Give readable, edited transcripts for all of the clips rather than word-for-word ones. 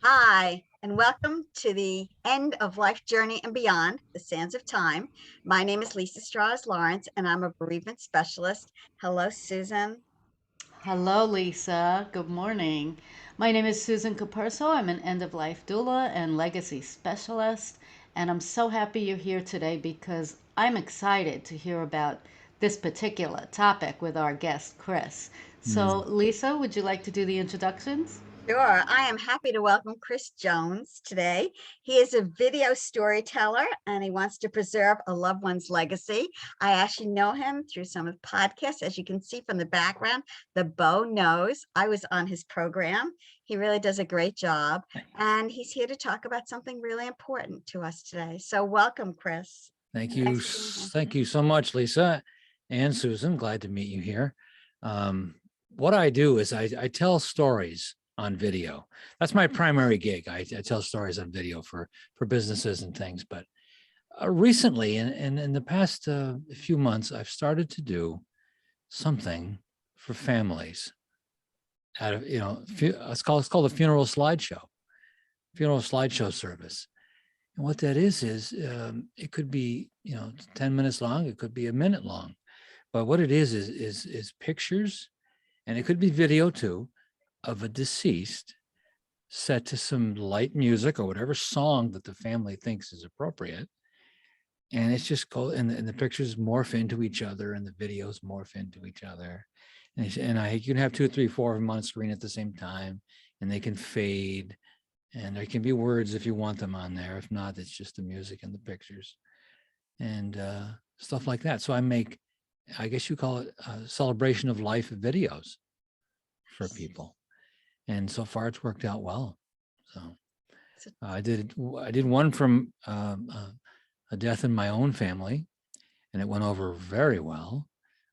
Hi, and welcome to the end of life journey and beyond, the sands of time. My name is Lisa Strahs-Lorenc, and I'm a bereavement specialist. Hello, Susan. Hello, Lisa. Good morning. My name is Susan Capurso. I'm an end of life doula and legacy specialist. And I'm so happy you're here today because I'm excited to hear about this particular topic with our guest, Chris. So, Mm. Lisa, would you like to do the introductions? Sure, I am happy to welcome Chris Jones today. He is a video storyteller and he wants to preserve a loved one's legacy. I actually know him through some of the podcasts. As you can see from the background, the bow knows I was on his program. He really does a great job, and he's here to talk about something really important to us today. So welcome, Chris. Thank you. Thanks for being here. Thank you so much, Lisa and Susan. Glad to meet you here. What I do is I tell stories on video. That's my primary gig. I tell stories on video for businesses and things. But recently, in the past few months, I've started to do something for families. Out of it's called a funeral slideshow service. And what that is it could be 10 minutes long, it could be a minute long, but what it is pictures, and it could be video too, of a deceased set to some light music or whatever song that the family thinks is appropriate. And it's just called, and the pictures morph into each other and the videos morph into each other. You can have 2, 3, 4 of them on screen at the same time, and they can fade. And there can be words if you want them on there. If not, it's just the music and the pictures and stuff like that. So I guess you call it a celebration of life videos for people. And so far it's worked out well. So I did one from a death in my own family, and it went over very well.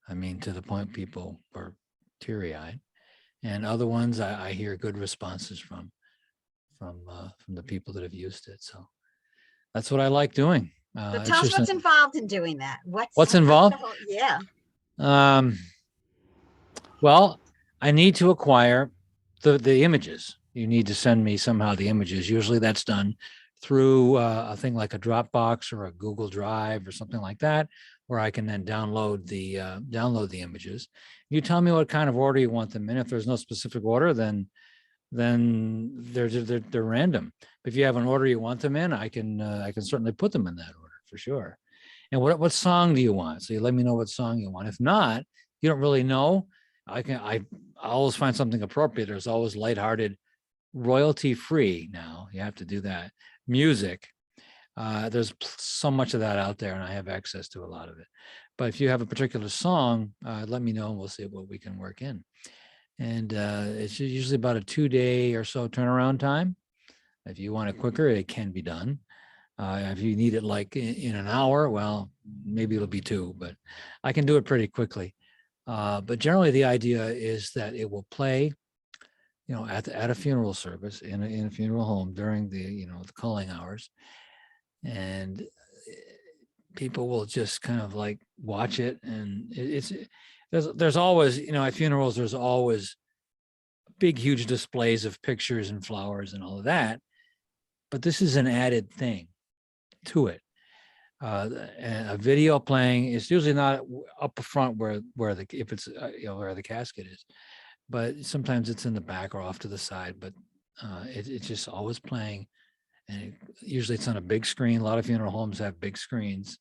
I mean, to the point people were teary-eyed. And other ones I hear good responses from the people that have used it. So that's what I like doing. So It's tell us just what's involved in doing that. what's What's the involved. whole, yeah. Um, well, I need to acquire the images. You need to send me somehow the images. Usually that's done through a thing like a Dropbox or a Google Drive or something like that, where I can then download the images. You tell me what kind of order you want them in. If there's no specific order, then they're random. If you have an order you want them in, I can certainly put them in that order for sure. And what song do you want? So you let me know what song you want. If not, you don't really know, I always find something appropriate. There's always lighthearted, royalty free. Now you have to do that music. There's so much of that out there, and I have access to a lot of it. But if you have a particular song, let me know and we'll see what we can work in. And it's usually about a 2-day or so turnaround time. If you want it quicker, it can be done. If you need it like in an hour, well, maybe it'll be 2, but I can do it pretty quickly. But generally, the idea is that it will play, at a funeral service in a funeral home during the calling hours, and people will just kind of like watch it. And there's always, at funerals, there's always big, huge displays of pictures and flowers and all of that. But this is an added thing to it. A video playing is usually not up front where if it's where the casket is, but sometimes it's in the back or off to the side. But it's just always playing, and usually it's on a big screen. A lot of funeral homes have big screens,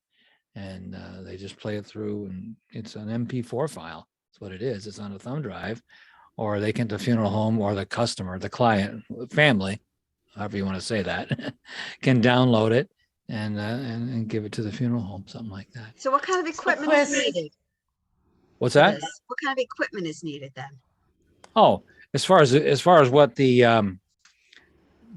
and they just play it through, and it's an MP4 file. That's what it is. It's on a thumb drive, or the funeral home or the customer, the client, family, however you want to say that, can download it and give it to the funeral home, something like that. So what kind of So, equipment is Chris, needed What's for that? this? What kind of equipment is needed then? Oh, as far as what the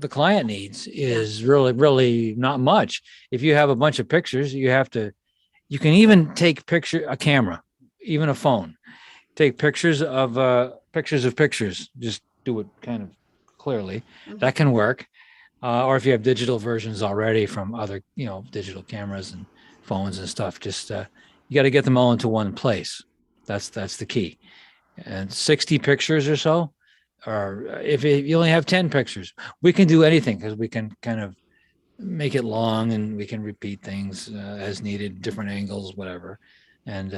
client needs Yeah. is really not much. If you have a bunch of pictures, you can even take a camera, even a phone, take pictures of pictures. Just do it kind of clearly. Mhm. That can work. Or if you have digital versions already from other, digital cameras and phones and stuff, just you got to get them all into one place. That's the key. And 60 pictures or so or if you only have 10 pictures, we can do anything because we can kind of make it long and we can repeat things as needed, different angles, whatever. And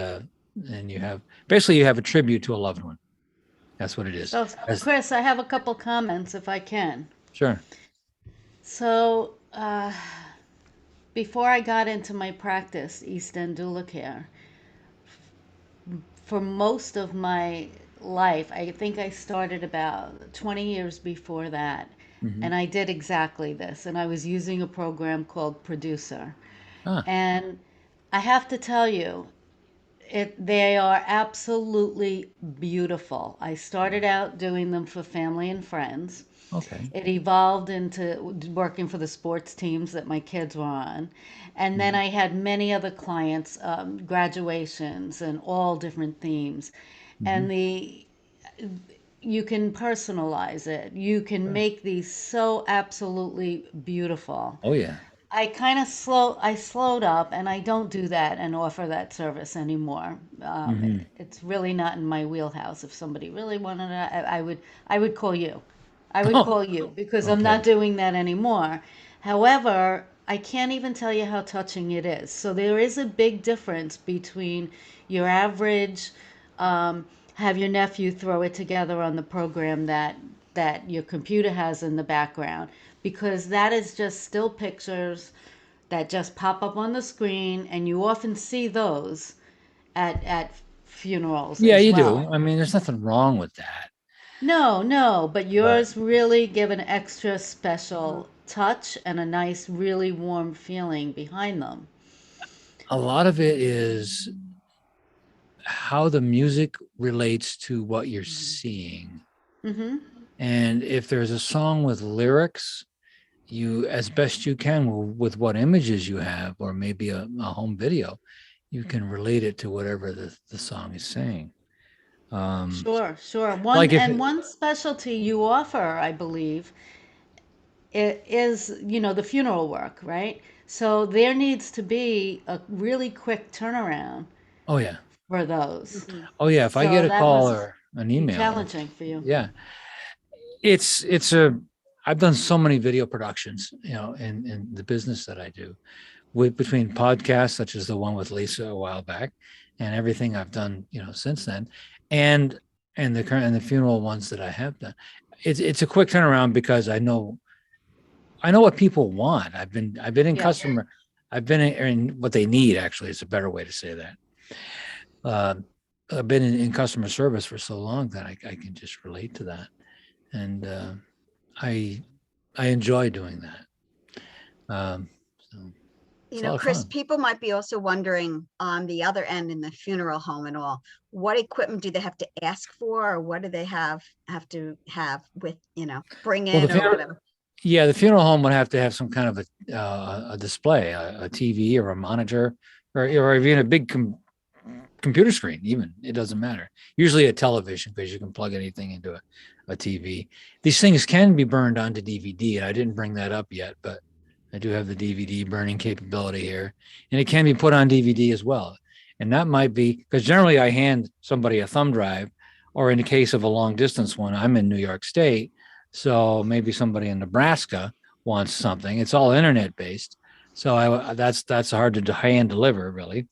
you have basically you have a tribute to a loved one. That's what it is. So, As, Chris, I have a couple comments if I can. sure. So, before I got into my practice, East End Doula Care, for most of my life, I think I started about 20 years before that, Mhm. and I did exactly this. And I was using a program called Producer. Ah, And I have to tell you, they are absolutely beautiful. I started out doing them for family and friends. okay. It evolved into working for the sports teams that my kids were on. And then Mhm. I had many other clients, graduations and all different themes. Mhm. And you can personalize it. You can Sure. make these so absolutely beautiful. Oh yeah. I slowed up and I don't do that and offer that service anymore. Hmm. It's really not in my wheelhouse. If somebody really wanted it, I would call you. I would Oh, call you because I'm okay. not doing that anymore. However, I can't even tell you how touching it is. So there is a big difference between your average, have your nephew throw it together on the program that your computer has in the background, because that is just still pictures that just pop up on the screen, and you often see those at funerals Yeah, as you well. do. I mean, there's nothing wrong with that, No, no, but but yours really give an extra Mhm. special touch and a nice, really warm feeling behind them. a lot of it is how the music relates to what you're seeing. Mm-hmm. And if there's a song with lyrics, you, as best you can with what images you have, or maybe a home video, you can relate it to whatever the song is saying. Um, Sure, sure. like if, One specialty you offer, I believe, is, the funeral work, right? So there needs to be a really quick turnaround oh yeah, for those. Mhm. oh yeah, if I So get a that call must or an be email, or challenging for you. yeah, it's a, I've done so many video productions, in the business that I do, with between podcasts such as the one with Lisa a while back, and everything I've done, since then, and the current and the funeral ones that I have done. It's a quick turnaround because I know what people want. I've been in Yes. customer, I've been in what they need. Actually, it's a better way to say that. Uh, I've been in customer service for so long that I can just relate to that, and I I enjoy doing that. So it's a lot of Chris, fun. people might be also wondering on the other end in the funeral home and all, what equipment do they have to ask for, or what do they have to have with, bring Well, in or whatever? yeah, the funeral home would have to have some kind of a display, a TV or a monitor, or even a big computer screen. Even it doesn't matter. Usually a television because you can plug anything into a TV. These things can be burned onto DVD, and I didn't bring that up yet, but I do have the DVD burning capability here, and it can be put on DVD as well. And that might be because generally I hand somebody a thumb drive, or in the case of a long distance one, I'm in New York State, so maybe somebody in Nebraska wants something. It's all internet based, so that's hard to hand deliver really.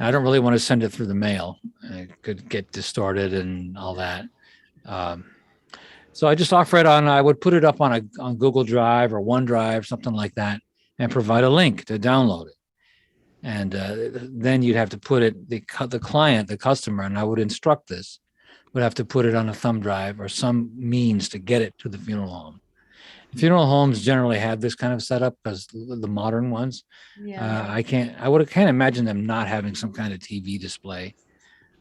I don't really want to send it through the mail. It could get distorted and all that. Um, so I just offer it on. I would put it up on Google Drive or OneDrive, something like that, and provide a link to download it. And then you'd have to put it the client, the customer, and I would instruct this would have to put it on a thumb drive or some means to get it to the funeral home. Funeral homes generally have this kind of setup because the modern ones, Yeah. I can't imagine them not having some kind of TV display.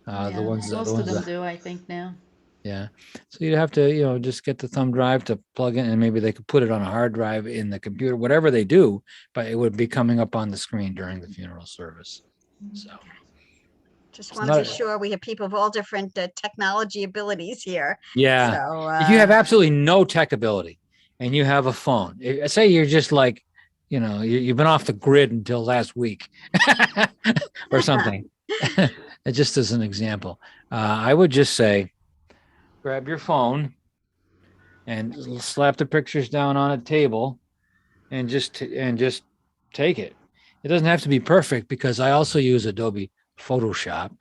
The Yeah. ones that, the Most of ones them that, do, I think now. yeah. So you'd have to, just get the thumb drive to plug in, and maybe they could put it on a hard drive in the computer, whatever they do, but it would be coming up on the screen during the funeral service. So Just it's want to not, be sure we have people of all different technology abilities here. yeah. So, If you have absolutely no tech ability and you have a phone, say you're just like, you've been off the grid until last week or something. Just as an example, I would just say, grab your phone and slap the pictures down on a table and just take it. It doesn't have to be perfect because I also use Adobe Photoshop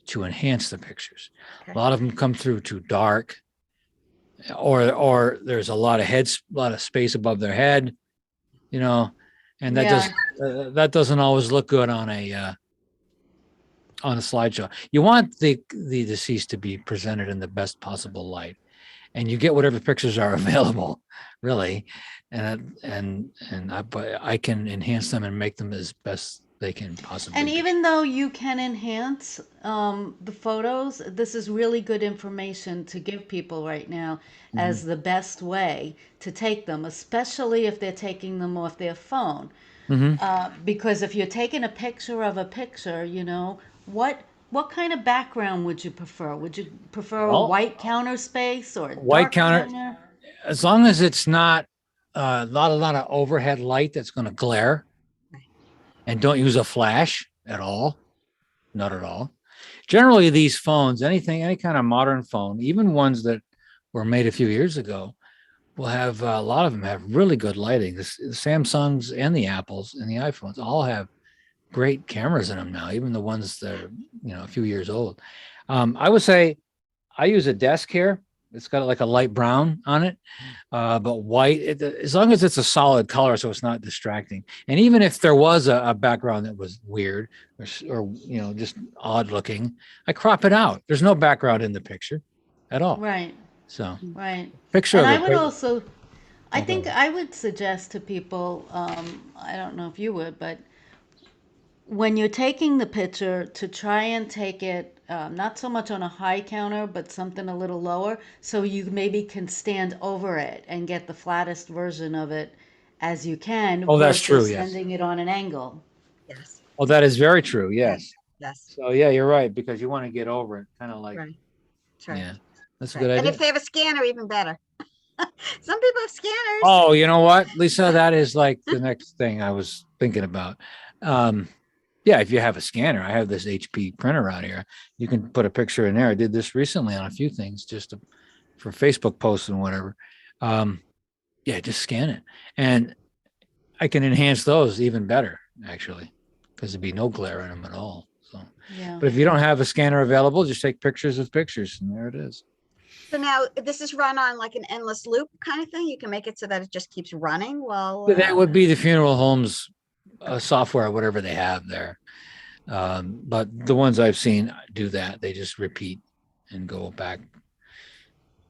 to enhance the pictures. Okay. A lot of them come through too dark, or there's a lot of space above their head, you know, and that doesn't always look good on a slideshow. You want the deceased to be presented in the best possible light, and you get whatever pictures are available, really, but I can enhance them and make them as best they can possibly And be. even though you can enhance the photos, this is really good information to give people right now Mhm. as the best way to take them, especially if they're taking them off their phone. Mhm. Because if you're taking a picture of a picture, what kind of background would you prefer? Would you prefer a Well, white counter space or a white dark counter, counter? as long as it's not a lot of overhead light that's going to glare, and don't use a flash at all, not at all. Generally, these phones, any kind of modern phone, even ones that were made a few years ago, will have a lot of them have really good lighting. The Samsungs and the Apples and the iPhones all have great cameras in them now, even the ones that are a few years old. I would say I use a desk here. It's got like a light brown on it, but white. As long as it's a solid color, so it's not distracting. And even if there was a background that was weird or just odd looking, I crop it out. There's no background in the picture at all. Right, So right. picture And of I a would also, I oh, go think ahead. I would suggest to people, I don't know if you would, but when you're taking the picture, to try and take it not so much on a high counter, but something a little lower, so you maybe can stand over it and get the flattest version of it as you can Oh, that's true. versus Yes. sending it on an angle. Yes. Oh, that is very true. Yes. Yes. Yes. So yeah, you're right because you want to get over it, kind of like Right. That's right. yeah, that's That's a right. good And if idea. they have a scanner, even better. Some people have scanners. Oh, you know what, Lisa? That is like the next thing I was thinking about. Um, yeah, if you have a scanner, I have this HP printer out here. You can put a picture in there. I did this recently on a few things for Facebook posts and whatever. Um, yeah, just scan it. And I can enhance those even better, actually, because there'd be no glare in them at all. So, Yeah. but if you don't have a scanner available, just take pictures of pictures, and there it is. So now this is run on like an endless loop kind of thing. You can make it so that it just keeps running while. That would be the funeral homes software, whatever they have there. But the ones I've seen do that. They just repeat and go back.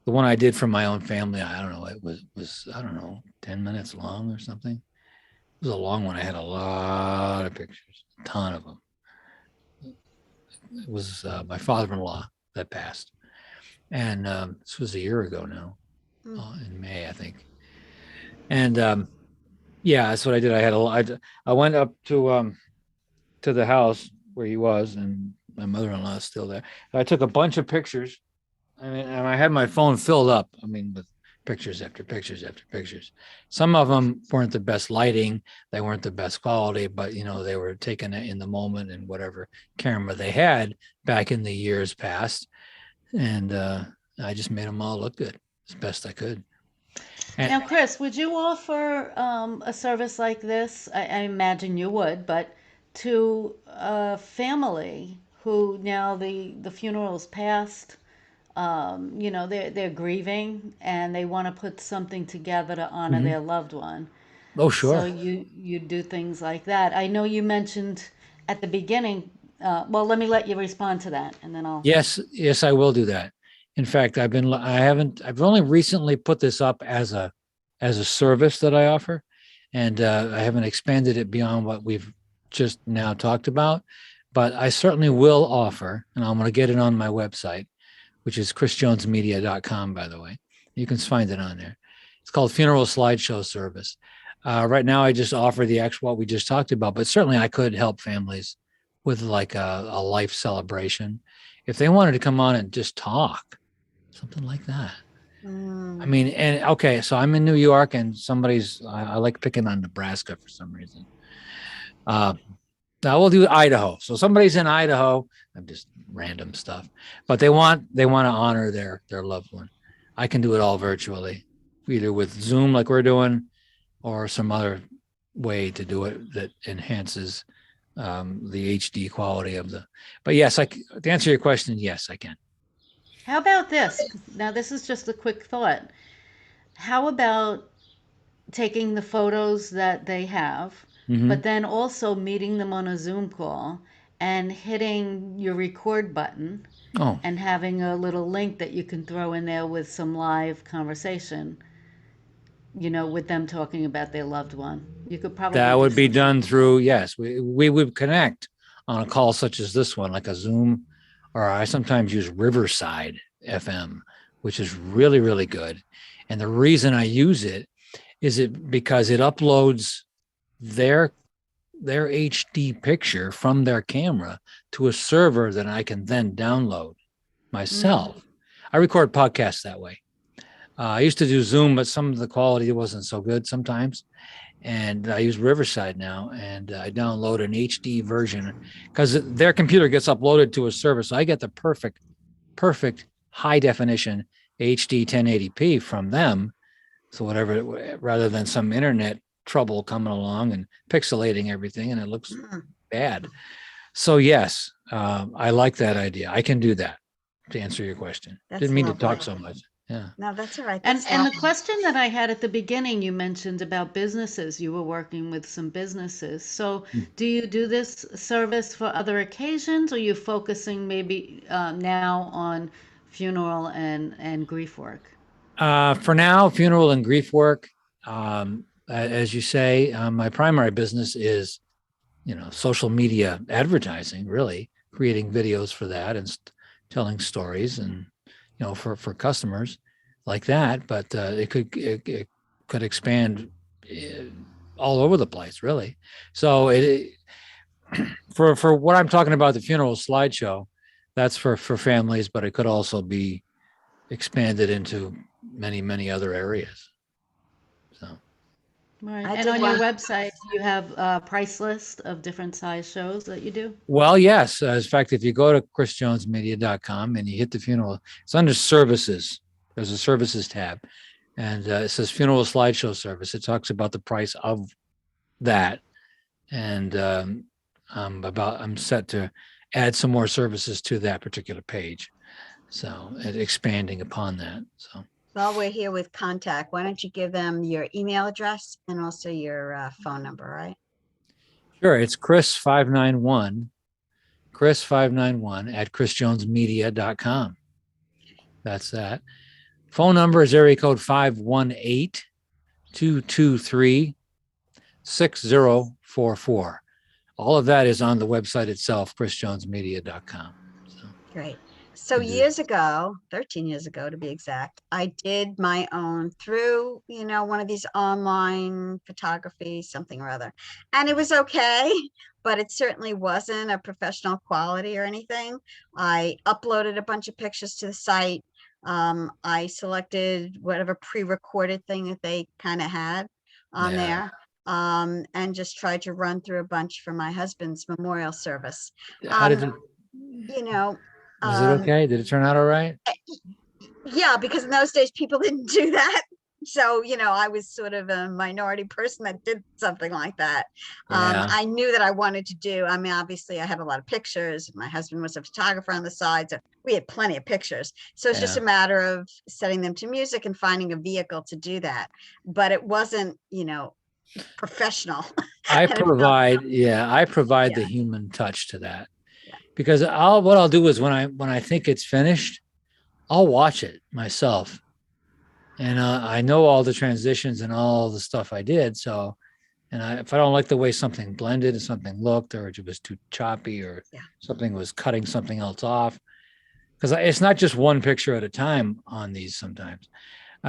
The one I did for my own family, I don't know, it was I don't know, 10 minutes long or something. It was a long one. I had a lot of pictures, a ton of them. It was my father-in-law that passed. And this was a year ago now, in May, I think. And yeah, that's what I did. I went up to the house where he was, and my mother-in-law is still there. I took a bunch of pictures. I mean, and I had my phone filled up. I mean, with pictures after pictures after pictures. Some of them weren't the best lighting. They weren't the best quality, but they were taken in the moment and whatever camera they had back in the years past. And I just made them all look good as best I could. Now, And Chris, would you offer a service like this? I imagine you would, but to a family who now the funeral's passed, they're grieving and they want to put something together to honor Mhm. their loved one. Oh, So sure. you do things like that. I know you mentioned at the beginning. Well, let me let you respond to that, and then I'll. Yes, I will do that. In fact, I've only recently put this up as a service that I offer, and I haven't expanded it beyond what we've just now talked about. But I certainly will offer, and I'm going to get it on my website, which is chrisjonesmedia.com, by the way. You can find it on there. It's called Funeral Slideshow Service. Right now, I just offer the actual what we just talked about, but certainly I could help families with like a life celebration. If they wanted to come on and just talk, something like that. I mean, and okay, so I'm in New York and I like picking on Nebraska for some reason. Now we'll do Idaho. So somebody's in Idaho. I'm just random stuff, but they want to honor their loved one. I can do it all virtually. either with Zoom like we're doing, or some other way to do it that enhances the HD quality of the. But yes, to answer your question, yes, I can. How about this? Now, this is just a quick thought. How about taking the photos that they have, Hmm. but then also meeting them on a Zoom call and hitting your record button Oh, and having a little link that you can throw in there with some live conversation, with them talking about their loved one. You could probably that do would be something done like that. through, yes, we would connect on a call such as this one, like a Zoom, or I sometimes use Riverside FM, which is really, really good. And the reason I use it is because it uploads their HD picture from their camera to a server that I can then download Mm. myself. I record podcasts that way. I used to do Zoom, but some of the quality wasn't so good sometimes. And I use Riverside now, and I download an HD version because their computer gets uploaded to a server. So I get the perfect high definition HD 1080p from them. So whatever, rather than some internet trouble coming along and pixelating everything, and it looks Mm, bad. So yes, I like that idea. I can do that to answer your question. that's Didn't mean to talk lovely. so much. Yeah. No, that's all right. And That's and the lovely. question that I had at the beginning, you mentioned about businesses. You were working with some businesses. So, do you do this service for other occasions, or you focusing maybe now on funeral and grief work? For now, funeral and grief work. As you say, my primary business is, social media advertising, really creating videos for that and telling stories, and for customers like that. But it could expand uh, all over the place, really. So for what I'm talking about, the funeral slideshow, that's for families, but it could also be expanded into many other areas. So Right. I And did on your one. website, you have a price list of different size shows that you do? well, yes. In fact, if you go to chrisjonesmedia.com and you hit the funeral, it's under services. There's a services tab, and it says funeral slideshow service. It talks about the price of that, and I'm set to add some more services to that particular page. So expanding upon that. So While we're here with contact, why don't you give them your email address and also your phone number, right? sure, it's Chris591 at chrisjonesmedia.com. That's that. Phone number is area code 518-223-6044. All of that is on the website itself, chrisjonesmedia.com. So Great. So can do. years ago, 13 years ago to be exact, I did my own through, one of these online photography, something or other. And it was okay, but it certainly wasn't a professional quality or anything. I uploaded a bunch of pictures to the site. I selected whatever pre-recorded thing that they kind of had on Yeah. there, and just tried to run through a bunch for my husband's memorial service. How did Um, it, you know, was it um, okay? Did it turn out all right? yeah, because in those days people didn't do that. So, I was sort of a minority person that did something like that. Yeah. I knew that I wanted to do, I mean, obviously I had a lot of pictures. My husband was a photographer on the side, so we had plenty of pictures. So it's just Yeah. a matter of setting them to music and finding a vehicle to do that. But it wasn't, professional. I And it felt, provide, yeah, I provide the yeah, human touch to that, yeah, because what I'll do is when I think it's finished, I'll watch it myself, and I know all the transitions and all the stuff I did. So, if I don't like the way something blended and something looked, or it was too choppy, or yeah, something was cutting something else off, because it's not just one picture at a time on these. Sometimes,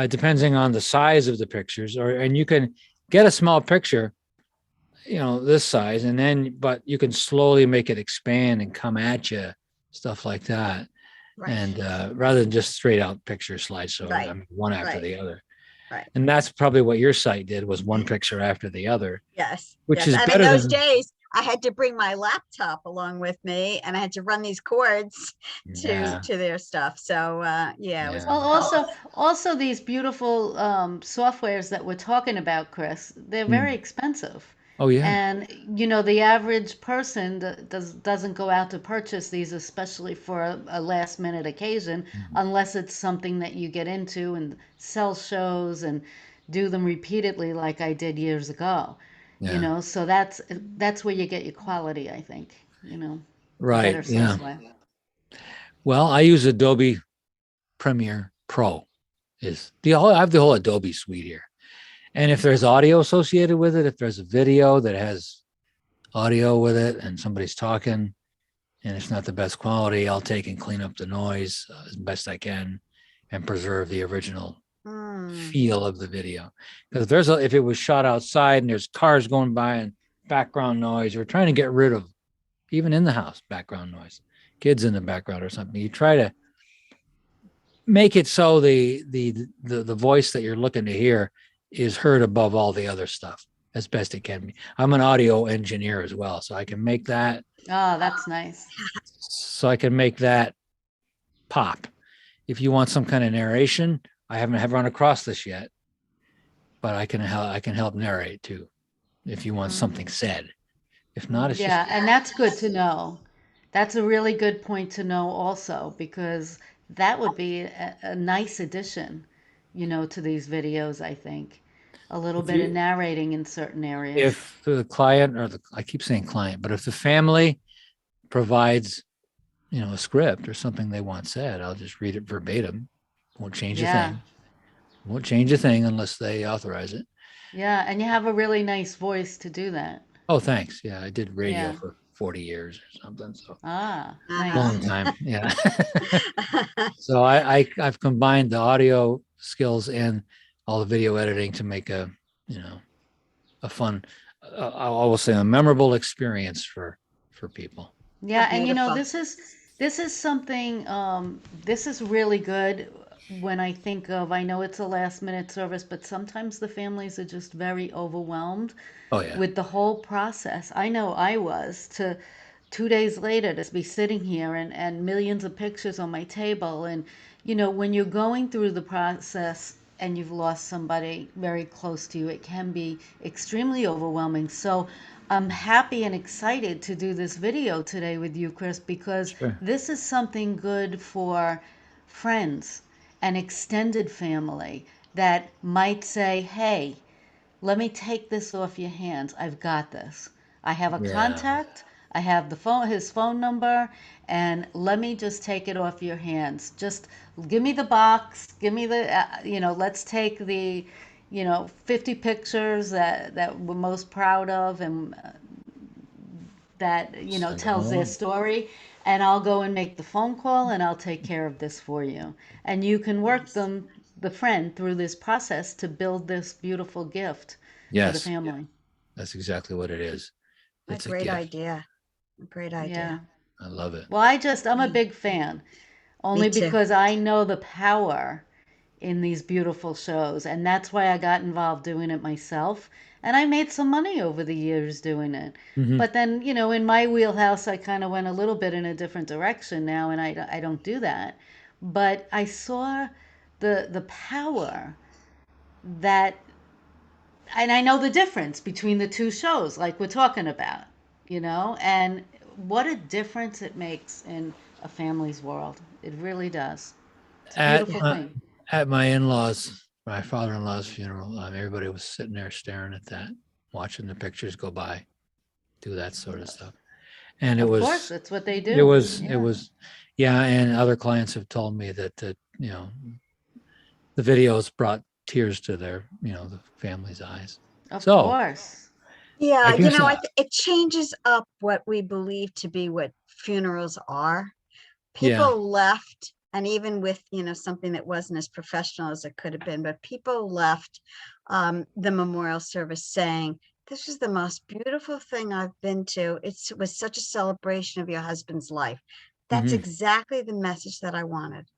depending on the size of the pictures, and you can get a small picture, this size, but you can slowly make it expand and come at you, stuff like that. right, And rather than just straight out picture slideshow, I right, mean, one after right, the other. right. And that's probably what your site did, was one picture after the other, Yes, which yes. is And in better those than, days, I had to bring my laptop along with me, and I had to run these cords Yeah. to their stuff. So yeah, it was Well, Yeah. also these beautiful softwares that we're talking about, Chris, they're very Mm. expensive. Oh, yeah. And the average person doesn't go out to purchase these, especially for a last minute occasion, Mhm. unless it's something that you get into and sell shows and do them repeatedly like I did years ago. Yeah. So that's where you get your quality, I think, Right. better Yeah. software. Well, I use Adobe Premiere Pro. I have the whole Adobe suite here. And if there's audio associated with it, if there's a video that has audio with it and somebody's talking and it's not the best quality, I'll take and clean up the noise as best I can and preserve the original feel of the video. Because if it was shot outside and there's cars going by and background noise, we're trying to get rid of, even in the house, background noise, kids in the background or something. You try to make it so the voice that you're looking to hear is heard above all the other stuff as best it can be. I'm an audio engineer as well, so I can make that Oh, that's nice. pop. If you want some kind of narration, I haven't run across this yet, but I can help narrate too if you want something said. If not, it's just Yeah, and that's good to know. That's a really good point to know also, because that would be a nice addition, to these videos, I think. A little if bit of you narrating in certain areas. if the client I keep saying client, but if the family provides a script or something they want said, I'll just read it verbatim. Won't change a Yeah. thing. Won't change a thing unless they authorize it. Yeah, and you have a really nice voice to do that. Oh, thanks. Yeah, I did radio Yeah. for 40 years or something. So Ah, Uh-huh. nice. long time. Yeah. So I've combined the audio skills and all the video editing to make a fun, I will say a memorable experience for people. How Yeah, and beautiful. this is something this is really good when I know it's a last minute service, but sometimes the families are just very overwhelmed Oh yeah. with the whole process. I know I was to 2 days later to be sitting here and millions of pictures on my table. And, when you're going through the process and you've lost somebody very close to you, it can be extremely overwhelming. So I'm happy and excited to do this video today with you, Chris, because Sure. this is something good for friends and extended family that might say, hey, let me take this off your hands. I've got this. I have a Yeah. contact. I have his phone number, and let me just take it off your hands. Just give me the box. Give me let's take the, 50 pictures that we're most proud of and that, Send them tells their along. story. And I'll go and make the phone call and I'll take care of this for you. And you can work Nice. the friend through this process to build this beautiful gift for the Yes. family. That's exactly what it is. A It's a great gift. idea. A great Yeah. idea. I love it. Well, I'm a big fan, Me only too. because I know the power in these beautiful shows. And that's why I got involved doing it myself. And I made some money over the years doing it. Mhm. But then, in my wheelhouse, I kind of went a little bit in a different direction now, and I don't do that. But I saw the power that, and I know the difference between the two shows, like we're talking about, and what a difference it makes in a family's world. It really does. It's a At beautiful Yeah. my thing. at my in-laws, my father-in-law's funeral, everybody was sitting there staring at that, watching the pictures go by, do that sort of stuff. And Of course, that's what they it do. was, it Yeah. was, yeah. And other clients have told me that the videos brought tears to the family's eyes. Of So course. I Yeah, guess, it changes up what we believe to be what funerals are. yeah. People left, and even with, something that wasn't as professional as it could have been, but people left the memorial service saying, this is the most beautiful thing I've been to. It was such a celebration of your husband's life. That's Mhm. exactly the message that I wanted.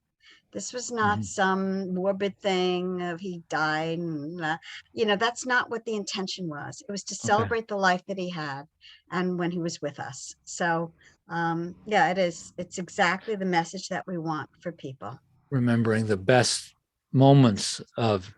This was not some morbid thing of he died and, that's not what the intention was. It was to Okay. celebrate the life that he had and when he was with us. So, yeah, it is. It's exactly the message that we want for people. Remembering the best moments of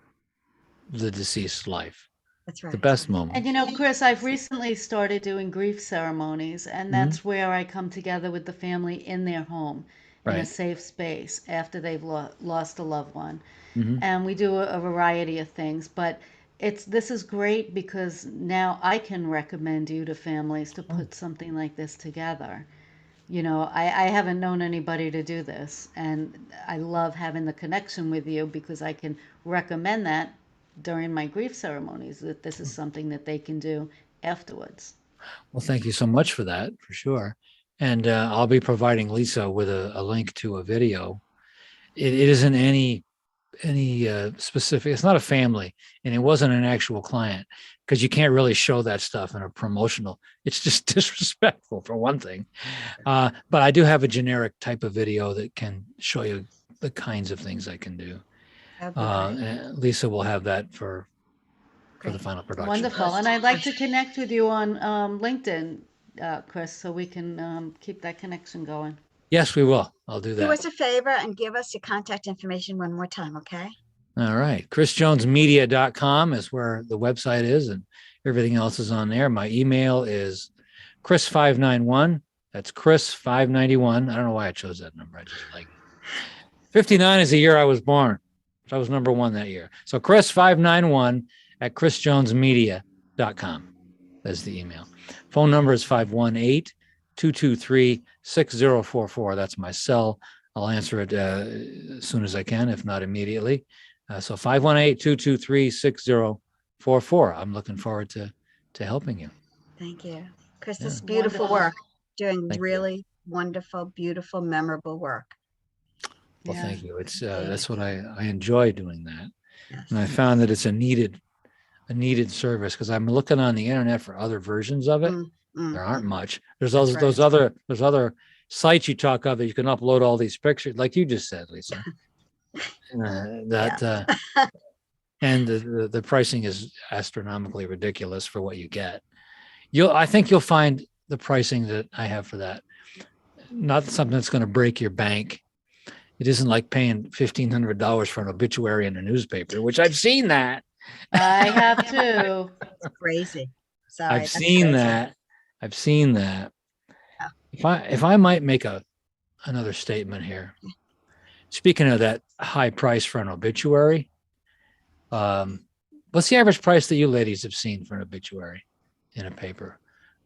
the deceased life, That's the right. best moments. And Chris, I've recently started doing grief ceremonies, and that's where I come together with the family in their home in a Right. safe space after they've lost a loved one. Mhm. And we do a variety of things, but this is great because now I can recommend you to families to put something like this together. I haven't known anybody to do this, and I love having the connection with you because I can recommend that during my grief ceremonies, that this is something that they can do afterwards. Well, thank you so much for that, for sure. And I'll be providing Lisa with a link to a video. It isn't any specific. It's not a family, and it wasn't an actual client, because you can't really show that stuff in a promotional. It's just disrespectful for one thing. But I do have a generic type of video that can show you the kinds of things I can do. That'd be great. And Lisa will have that for the Great. final production. Wonderful. And I'd like to connect with you on LinkedIn, Chris, so we can keep that connection going. Yes, we will. I'll do Do us that. a favor and give us your contact information one more time, okay? All right. ChrisJonesMedia.com is where the website is, and everything else is on there. My email is Chris591. That's Chris591. I don't know why I chose that number. I just like it. 59 is the year I was born. So I was number one that year. So Chris591 at ChrisJonesMedia.com. That's the email. Phone number is 518-223-6044. That's my cell. I'll answer it as soon as I can, if not immediately. So 518-223-6044. I'm looking forward to helping you. Thank you. Chris, this is Yeah. beautiful Wonderful. work, doing Thank you. really wonderful, beautiful, memorable work. Well, Yeah. thank you. It's that's what I enjoy doing that. Yes. And I found that it's a needed service, because I'm looking on the internet for other versions of it. There aren't much. There's That's those other sites you talk of that you can upload all these pictures, like you just said, Lisa. And the pricing is astronomically ridiculous for what you get. I think you'll find the pricing that I have for that not something that's going to break your bank. It isn't like paying $1,500 for an obituary in a newspaper, which I've seen that. I have too. That's crazy. Sorry. I've that's seen crazy. that. I've seen that. Yeah. If I might make another statement here. Speaking of that high price for an obituary, what's the average price that you ladies have seen for an obituary in a paper?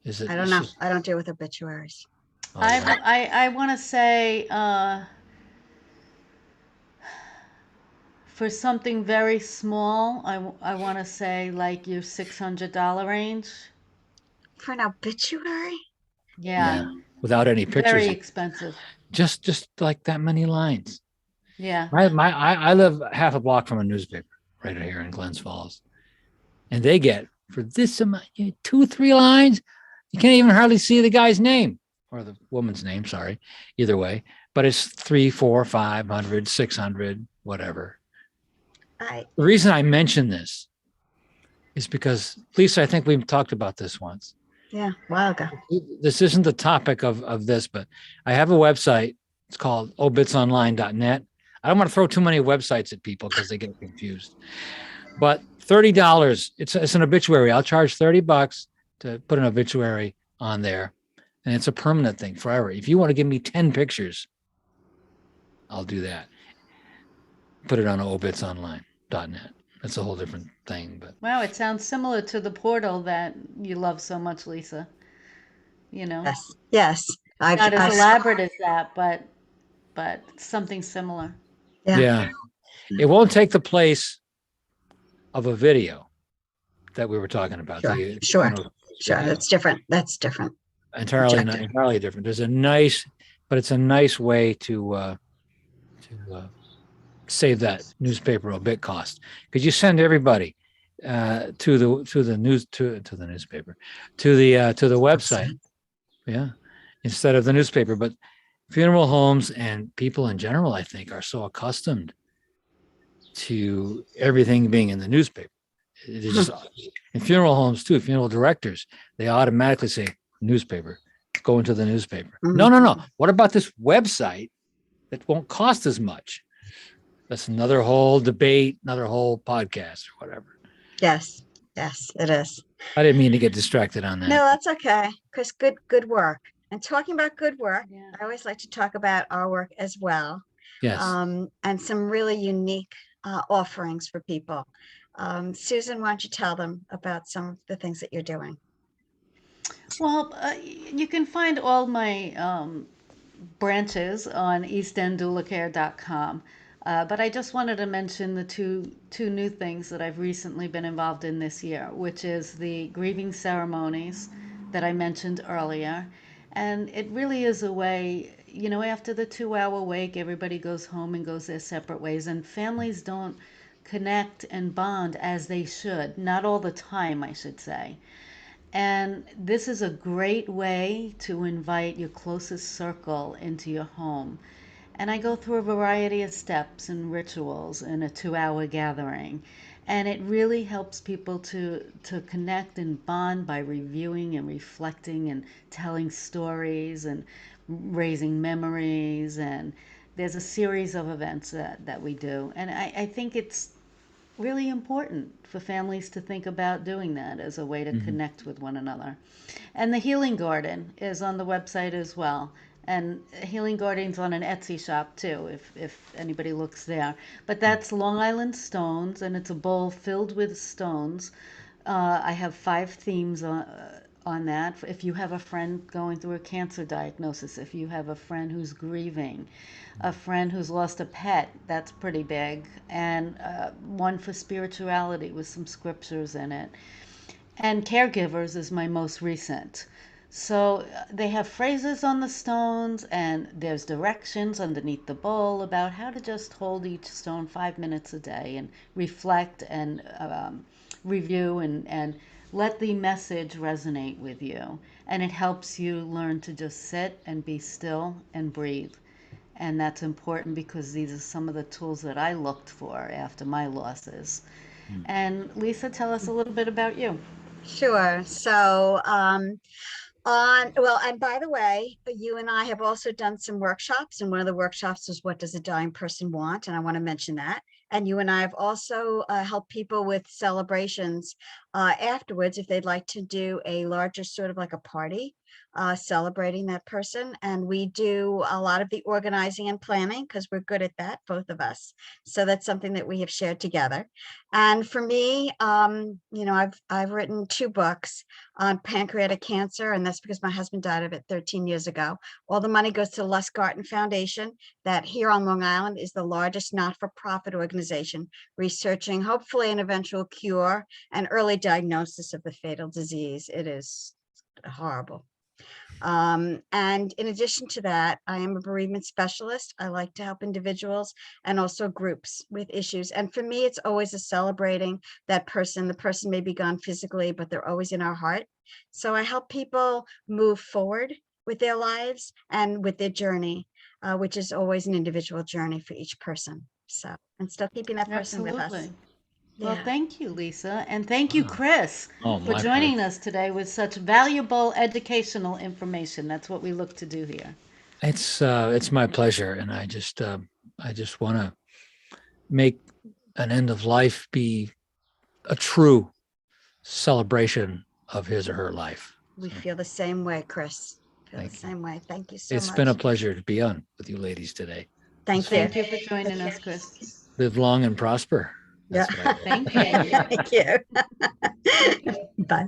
Is it? I don't know. I don't deal with obituaries. Oh, wow. I want to say for something very small, I want to say like your $600 range. For an obituary? Yeah. Without any pictures. Very expensive. Just like that many lines. Yeah. I live half a block from a newspaper right here in Glens Falls, and they get for this amount 2-3 lines. You can't even hardly see the guy's name or the woman's name. Sorry, either way. But it's 300, 400, 500, 600, whatever. The reason I mention this is because, Lisa, I think we've talked about this once. Yeah, a while ago. This isn't the topic of this, but I have a website. It's called obitsonline.net. I don't want to throw too many websites at people because they get confused. But $30, it's an obituary. I'll charge $30 to put an obituary on there, and it's a permanent thing forever. If you want to give me 10 pictures, I'll do that. Put it on obitsonline.net. That's a whole different thing. But Wow, it sounds similar to the portal that you love so much, Lisa. Yes. Not as elaborate as that, but something similar. Yeah. It won't take the place of a video that we were talking about. Sure. That's different. Entirely different. There's it's a nice way to save that newspaper obit cost, because you send everybody to the newspaper, to the website, instead of the newspaper. But funeral homes and people in general, I think, are so accustomed to everything being in the newspaper. It is just in funeral homes too, funeral directors, they automatically say newspaper, go into the newspaper. No, no, no. What about this website that won't cost as much? That's another whole debate, another whole podcast or whatever. Yes, yes, it is. I didn't mean to get distracted on that. No, that's okay. Chris, good work. And talking about good work, Yeah. I always like to talk about our work as well. Yes. And some really unique offerings for people. Susan, why don't you tell them about some of the things that you're doing? Well, you can find all my branches on eastenddoulacare.com. But I just wanted to mention the two new things that I've recently been involved in this year, which is the grieving ceremonies that I mentioned earlier. And it really is a way, after the 2 hour wake, everybody goes home and goes their separate ways, and families don't connect and bond as they should. Not all the time, I should say. And this is a great way to invite your closest circle into your home. And I go through a variety of steps and rituals in a 2 hour gathering. And it really helps people to connect and bond by reviewing and reflecting and telling stories and raising memories. And there's a series of events that we do. And I think it's really important for families to think about doing that as a way to connect with one another. And the Healing Garden is on the website as well. And Healing Garden's on an Etsy shop too, if anybody looks there. But that's Long Island stones, and it's a bowl filled with stones. I have 5 themes on that. If you have a friend going through a cancer diagnosis, if you have a friend who's grieving, a friend who's lost a pet, that's pretty big, and one for spirituality with some scriptures in it. And caregivers is my most recent. So they have phrases on the stones, and there's directions underneath the bowl about how to just hold each stone 5 minutes a day and reflect and review and let the message resonate with you. And it helps you learn to just sit and be still and breathe. And that's important because these are some of the tools that I looked for after my losses. And Lisa, tell us a little bit about you. Sure. So, and by the way, you and I have also done some workshops, and one of the workshops was what does a dying person want? And I want to mention that. And you and I have also helped people with celebrations afterwards if they'd like to do a larger sort of like a party celebrating that person. And we do a lot of the organizing and planning because we're good at that, both of us. So that's something that we have shared together. And for me, I've written 2 books on pancreatic cancer, and that's because my husband died of it 13 years ago. All the money goes to the Lustgarten Foundation, that here on Long Island is the largest not-for-profit organization researching hopefully an eventual cure and early diagnosis of the fatal disease. It is horrible. And in addition to that, I am a bereavement specialist. I like to help individuals and also groups with issues. And for me, it's always a celebrating that person. The person may be gone physically, but they're always in our heart. So I help people move forward with their lives and with their journey, which is always an individual journey for each person. So, and still keeping that person with us. Absolutely. Well, Yeah. thank you, Lisa. And thank you, Chris, Oh, for my joining pleasure. us today with such valuable educational information. That's what we look to do here. It's my pleasure, and I just want to make an end of life be a true celebration of his or her life. We feel the same way, Chris. Feel the Thank you. same way. Thank you so It's much. been a pleasure to be on with you ladies today. Thank you. Thank you for joining us, Chris. Live long and prosper. That's Yeah. what I hope. Thank you. Thank you. Bye.